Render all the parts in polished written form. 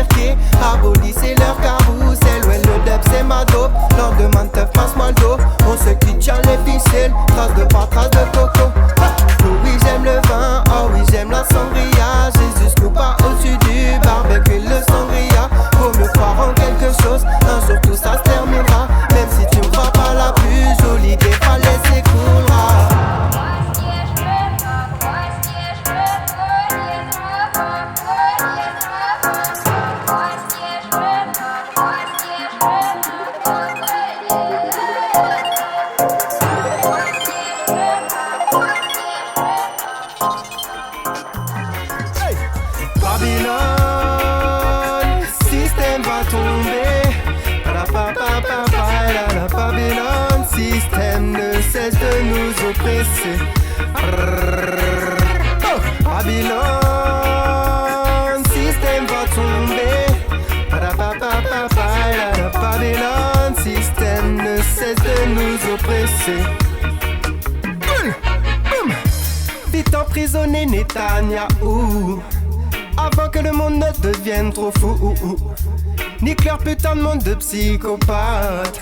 quartier. Abolissez leur carrousel, ouais le dub c'est ma dope. Lendemain de teuf, passe-moi le dos. On se quitte, tient les ficelles. Trace de pas, trace de coco. Oh oui j'aime le vin, oh oui j'aime la sangria. Jésus coupe pas au-dessus du barbecue le sangria. Faut mieux croire en quelque chose, un jour tout ça se terminera. Même si tu me crois pas la plus jolie des falaises s'écoulera. Babylone, système ne cesse de nous oppresser. Babylone, système va tomber. Babylone, système ne cesse de nous oppresser. Vite emprisonné Netanyahou, avant que le monde ne devienne trop fou. Nique leur putain de monde de psychopathes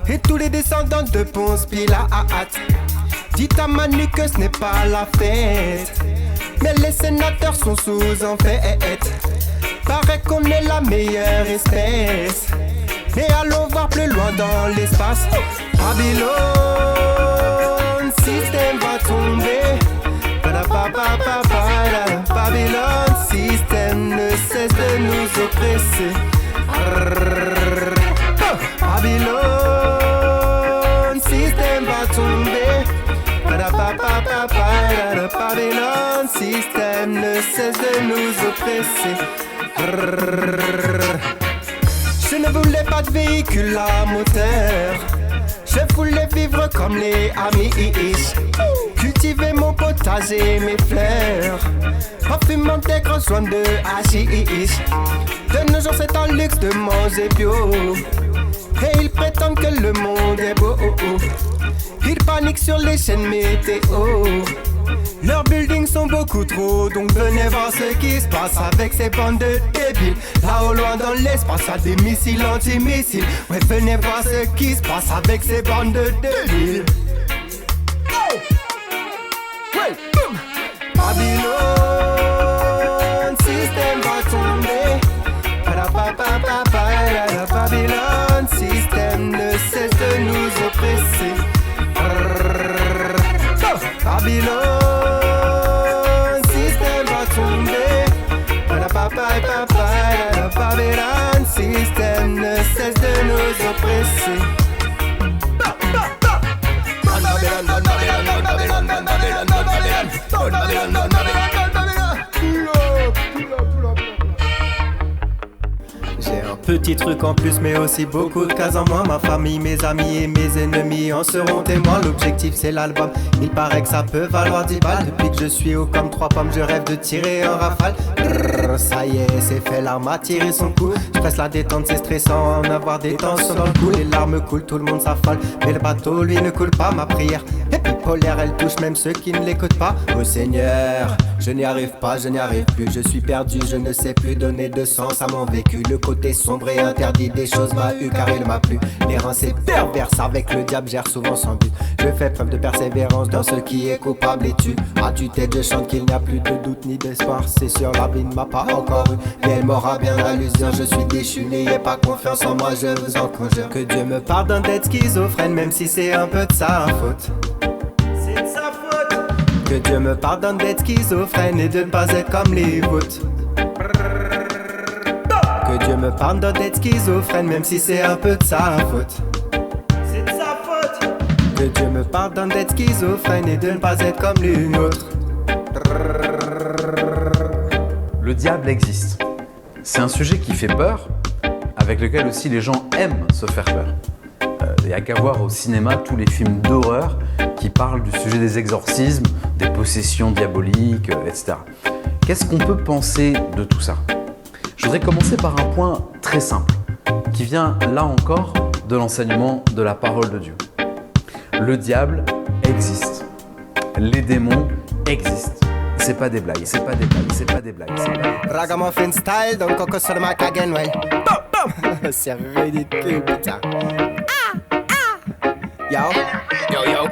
et tous les descendants de Ponce Pilate. Dites à Manu que ce n'est pas la fête, mais les sénateurs sont sous en fait. Paraît qu'on est la meilleure espèce, et allons voir plus loin dans l'espace. Babylone, système va tomber. Babylone, système ne cesse de nous oppresser. Babylone, système va tomber. Babylone, système ne cesse de nous oppresser. Je ne voulais pas de véhicule à moteur, je voulais vivre comme les amis. Cultiver mon potager, mes fleurs, en fumant des grosses joints de hashish. De nos jours c'est un luxe de manger bio, et ils prétendent que le monde est beau. Ils paniquent sur les chaînes météo, leurs buildings sont beaucoup trop. Donc venez voir ce qui se passe avec ces bandes de débiles. Là au loin dans l'espace y'a des missiles anti-missiles. Ouais venez voir ce qui se passe avec ces bandes de débiles. Babylone, système va tomber. Babylone, système ne cesse de nous oppresser. Babylone, système va tomber. Babylone, système ne cesse de nous oppresser. J'ai un petit truc en plus mais aussi beaucoup de cases en moins. Ma famille, mes amis et mes ennemis en seront témoins. L'objectif c'est l'album, il paraît que ça peut valoir 10 balles. Depuis que je suis haut comme 3 pommes, je rêve de tirer un rafale. Ça y est, c'est fait, l'arme a tiré son coup. Je presse la détente, c'est stressant, en avoir des tensions dans le cou. Les larmes coulent, tout le monde s'affole, mais le bateau lui ne coule pas. Ma prière est bipolaire, elle touche même ceux qui ne l'écoutent pas. Oh Seigneur, je n'y arrive pas, je n'y arrive plus. Je suis perdu, je ne sais plus donner de sens à mon vécu. Le côté sombre et interdit des choses m'a eu car il m'a plu. Les reins c'est perverse, avec le diable gère souvent sans but. Je fais preuve de persévérance dans ce qui est coupable et tue. À tue-tête je chante qu'il n'y a plus de doute ni d'espoir. C'est sûr la vie ne m'a pas encore eu, mais elle m'aura bien à l'usure. Je suis déchu, n'ayez pas confiance en moi, je vous en conjure. Que Dieu me pardonne d'être schizophrène, même si c'est un peu de sa faute. C'est de sa faute. Que Dieu me pardonne d'être schizophrène et de ne pas être comme les vôtres. Que Dieu me pardonne d'être schizophrène, même si c'est un peu de sa faute. C'est de sa faute. Que Dieu me pardonne d'être schizophrène et de ne pas être comme les nôtres. Le diable existe. C'est un sujet qui fait peur, avec lequel aussi les gens aiment se faire peur. Il n'y a qu'à voir au cinéma tous les films d'horreur qui parlent du sujet des exorcismes, des possessions diaboliques, etc. Qu'est-ce qu'on peut penser de tout ça ? Je voudrais commencer par un point très simple, qui vient là encore de l'enseignement de la parole de Dieu. Le diable existe. Les démons existent. c'est pas des blagues, c'est pas des blagues, c'est pas des blagues, c'est pas des blagues. Ragamuffin style, donc coco sur le Mac again, ouais. C'est ridicule, putain. Yo, yo, yo.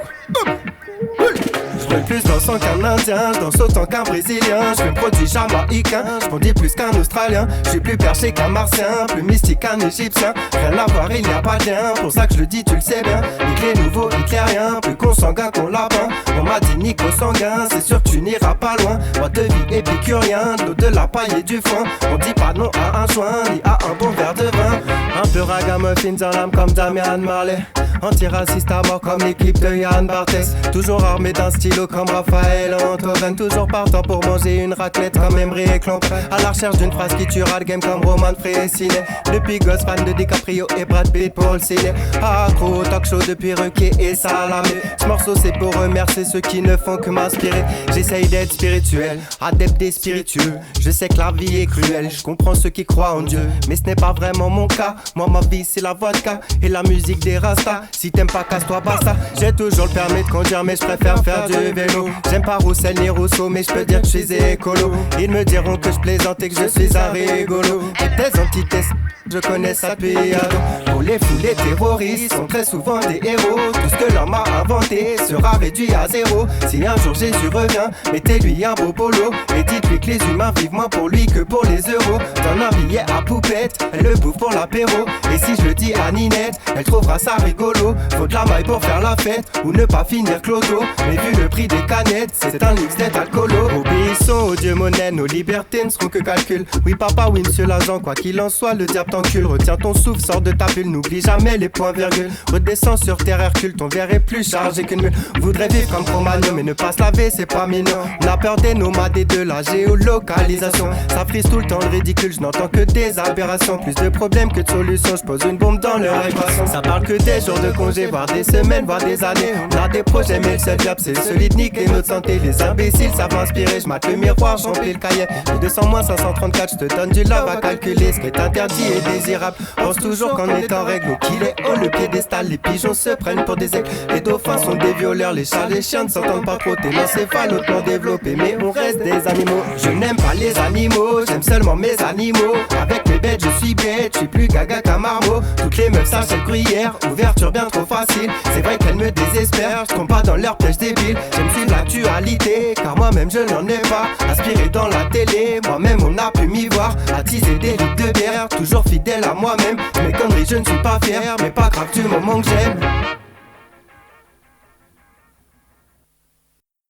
Je roule plus dans son qu'un indien, je danse autant qu'un brésilien. Je me produis jamaïcain, je m'en dis plus qu'un australien. Je suis plus perché qu'un martien, plus mystique qu'un égyptien. Rien à voir, il n'y a pas de lien, pour ça que je le dis, tu le sais bien. Nique les nouveaux hitlériens, plus consanguin qu'on lapin. On m'a dit Nico sanguin, c'est sûr que tu n'iras pas loin. Moi de vie épicurien, de l'eau, de la paille et du foin. On dit pas non à un joint, ni à un bon verre de vin. Un peu ragamuffin dans l'âme comme Damian Marley. Antiraciste à mort comme l'équipe de Yann Barthès. Toujours armé d'un stylo comme Raphaël Antoven. Toujours partant pour manger une raclette comme Emery et Clampin. À la recherche d'une phrase qui tuera le game comme Roman Fressinet. Depuis gosse fan de DiCaprio et Brad Pitt pour le ciné. Accro, talk show depuis Ruquier et Salamé. Ce morceau c'est pour remercier ceux qui ne font que m'inspirer. J'essaye d'être spirituel, adepte des spiritueux. Je sais que la vie est cruelle, je comprends ceux qui croient en Dieu. Mais ce n'est pas vraiment mon cas. Moi ma vie c'est la vodka et la musique des Rastas. Si t'aimes pas, casse-toi, basta. J'ai toujours le permis de conduire, mais je préfère faire du vélo. J'aime pas Roussel ni Rousseau, mais je peux dire que je suis écolo. Ils me diront que je plaisante et que je suis un rigolo. Et tes antithèses, je connais ça depuis ado. Pour les fous, les terroristes sont très souvent des héros. Tout ce que l'homme a inventé sera réduit à zéro. Si un jour Jésus revient, mettez-lui un beau polo. Et dites-lui que les humains vivent moins pour lui que pour les euros. Donne un billet à poupette, elle le bouffe pour l'apéro. Et si je le dis à Ninette, elle trouvera ça rigolo. Faut de la maille pour faire la fête ou ne pas finir clodo. Mais vu le prix des canettes, c'est un luxe d'être alcoolo. Obéissons au dieu monnaie, nos libertés ne seront que calcul. Oui papa, oui monsieur l'agent, quoi qu'il en soit, le diable t'encule. Retiens ton souffle, sors de ta bulle, n'oublie jamais les points virgules. Redescends sur terre Hercule, ton verre est plus chargé qu'une mule. Voudrais vivre comme Cro-Magnon, mais ne pas se laver, c'est pas mignon. On a peur des nomades et de la géolocalisation. Ça frise tout le temps le ridicule, je n'entends que des aberrations. Plus de problèmes que de solutions, je pose une bombe dans leur équation. Ça parle que des jours de congé, voire des semaines, voire des années. On a des projets mais le seul job c'est celui de niquer notre santé. Les imbéciles savent m'inspirer, je mate le miroir, j'emplis le cahier. 200 moins 534, je te donne du love à calculer. Ce qui est interdit est désirable, pense toujours qu'en est en règle. Au qu'il est haut le piédestal, les pigeons se prennent pour des aigles. Les dauphins sont des violeurs, les chats, les chiens ne s'entendent pas trop. T'es l'encéphaloplan développé, mais on reste des animaux. Je n'aime pas les animaux, j'aime seulement mes animaux. Avec mes bêtes je suis bête, je suis plus gaga qu'un marmot. Toutes les meufs s'achètent gruyère, ouverture bien trop facile. C'est vrai qu'elles me désespèrent, je tombe pas dans leur piège débile. J'aime suivre l'actualité, car moi-même je n'en ai pas. Aspiré dans la télé, moi-même on a pu m'y voir. Attiser des litres de bière, toujours fidèle à moi-même. Mes conneries je ne suis pas fier, mais pas grave du moment que j'aime.